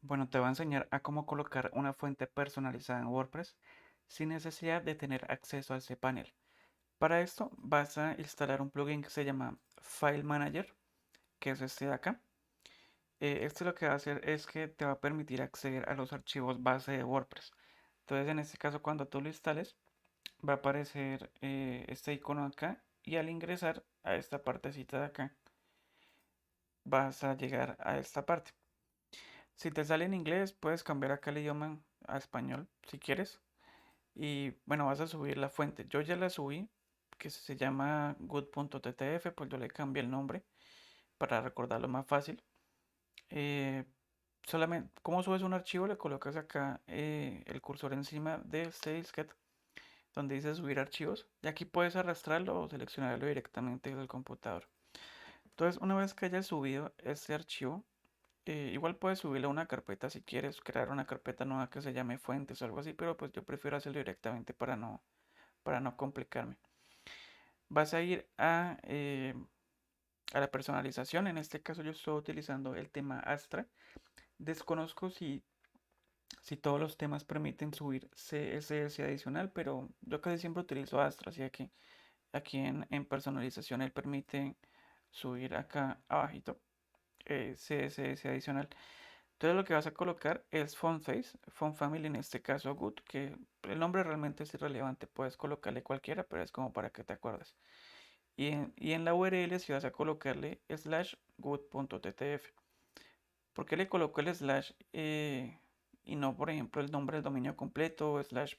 Bueno, te voy a enseñar a cómo colocar una fuente personalizada en WordPress sin necesidad de tener acceso a ese panel. Para esto vas a instalar un plugin que se llama File Manager, que es este de acá. Esto lo que va a hacer es que te va a permitir acceder a los archivos base de WordPress. Entonces, en este caso, cuando tú lo instales, va a aparecer este icono acá y al ingresar a esta partecita de acá, vas a llegar a esta parte. Si te sale en inglés, puedes cambiar acá el idioma a español si quieres. Y bueno, vas a subir la fuente. Yo ya la subí, que se llama good.ttf, pues yo le cambié el nombre para recordarlo más fácil. Eh, Solamente, ¿cómo subes un archivo? Le colocas acá el cursor encima de este disquete, donde dice subir archivos. Y aquí puedes arrastrarlo o seleccionarlo directamente desde el computador. Entonces, una vez que hayas subido este archivo, igual puedes subirlo a una carpeta si quieres, crear una carpeta nueva que se llame fuentes o algo así, pero pues yo prefiero hacerlo directamente para no complicarme. Vas a ir a la personalización. En este caso yo estoy utilizando el tema Astra. Desconozco si todos los temas permiten subir CSS adicional, pero yo casi siempre utilizo Astra, así que aquí en personalización él permite subir acá abajito CSS adicional. Entonces lo que vas a colocar es font face, font family, en este caso good, que el nombre realmente es irrelevante, puedes colocarle cualquiera, pero es como para que te acuerdes. Y en la URL si vas a colocarle slash good.ttf. ¿Por qué le coloco el slash y no, por ejemplo, el nombre del dominio completo o slash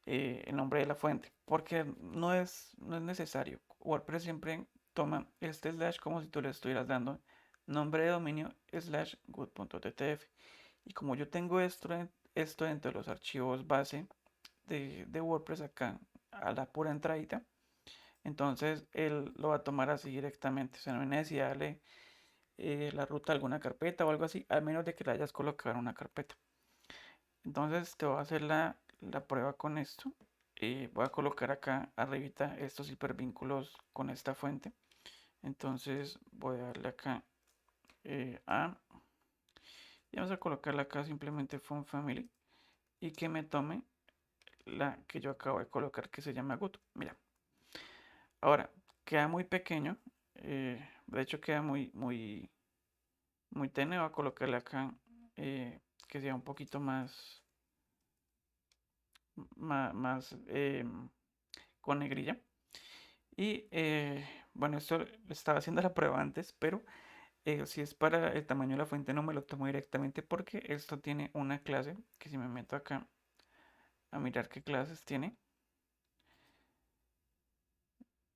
el nombre de la fuente? Porque no es necesario. WordPress siempre toma este slash como si tú le estuvieras dando nombre de dominio slash good.ttf. Y como yo tengo esto dentro de los archivos base de WordPress acá a la pura entradita, entonces él lo va a tomar así directamente. O sea, no hay necesidad de darle la ruta a alguna carpeta o algo así, al menos de que la hayas colocado en una carpeta. Entonces te voy a hacer la prueba con esto. Voy a colocar acá arribita estos hipervínculos con esta fuente. Entonces voy a darle acá a y vamos a colocarle acá simplemente font family y que me tome la que yo acabo de colocar que se llama good. Mira, ahora queda muy pequeño. De hecho queda muy tenue. Voy a colocarle acá que sea un poquito más con negrilla. Y bueno, esto estaba haciendo la prueba antes, pero si es para el tamaño de la fuente no me lo tomo directamente porque esto tiene una clase que si me meto acá a mirar qué clases tiene.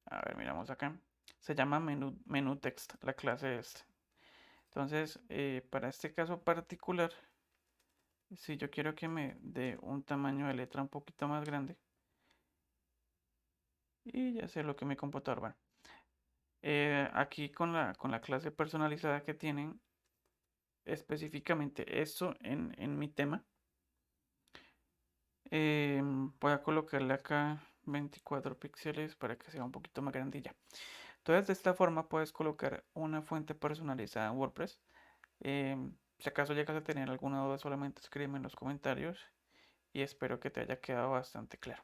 A ver, miramos acá. Se llama menú text, la clase esta. Entonces, para este caso particular, si yo quiero que me dé un tamaño de letra un poquito más grande, y ya sé lo que mi computador va. Aquí con la clase personalizada que tienen, específicamente esto en mi tema, voy a colocarle acá 24 píxeles para que sea un poquito más grandilla. Entonces, de esta forma puedes colocar una fuente personalizada en WordPress. Si acaso llegas a tener alguna duda, solamente escríbeme en los comentarios y espero que te haya quedado bastante claro.